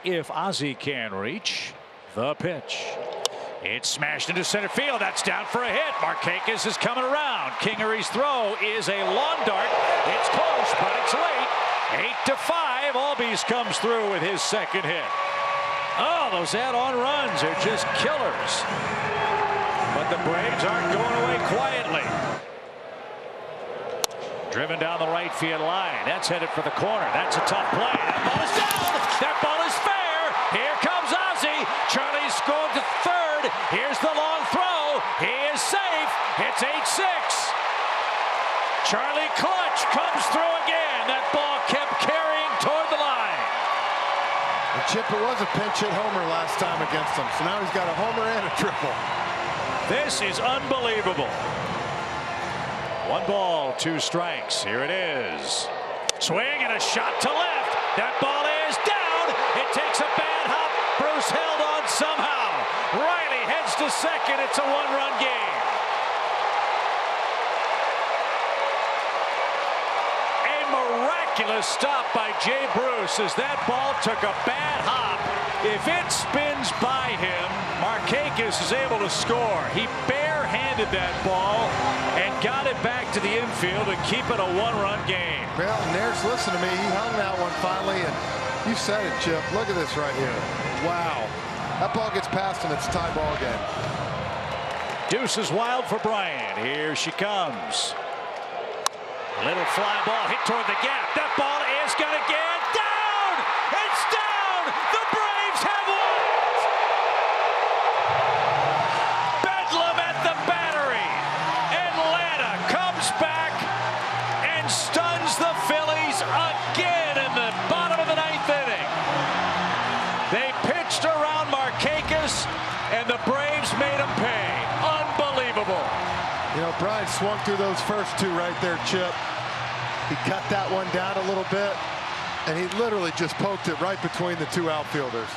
If Ozzie can reach the pitch. It's smashed into center field. That's down for a hit. Markakis is coming around. Kingery's throw is a lawn dart. It's close, but it's late. 8-5. Albies comes through with his second hit. Oh, those add-on runs are just killers. But the Braves aren't going away quietly. Driven down the right field line. That's headed for the corner. That's a tough play. That ball is down. That ball is fair. Here comes Ozzie. Charlie's going to third. Here's the long throw. He is safe. It's 8-6. Charlie Clutch comes through again. That ball kept carrying toward the line. And Chip, it was a pinch hit homer last time against him. So now he's got a homer and a triple. This is unbelievable. 1 ball, 2 strikes. Here it is. Swing and a shot to left. That ball is down. It takes a bad hop. Bruce held on somehow. Riley heads to second. It's a 1-run game. A miraculous stop by Jay Bruce as that ball took a bad hop. If it spins by him, Markakis is able to score. He barehanded that ball and got it back to the infield and keep it a 1-run game. Well, Nair's, listen to me. He hung that one finally, and you said it, Chip. Look at this right here. Wow. That ball gets past him. It's a tie ball game. Deuce is wild for Bryant. Here she comes. Little fly ball hit toward the gap. That ball is going to get down. It's down. The Braves have won it. Bedlam at the Battery. Atlanta comes back and stuns the Phillies again in the bottom of the 9th inning. They pitched around Markakis, and the Braves made him pay. Unbelievable. You know, Bryant swung through those first 2 right there, Chip. He cut that one down a little bit, and he literally just poked it right between the 2 outfielders.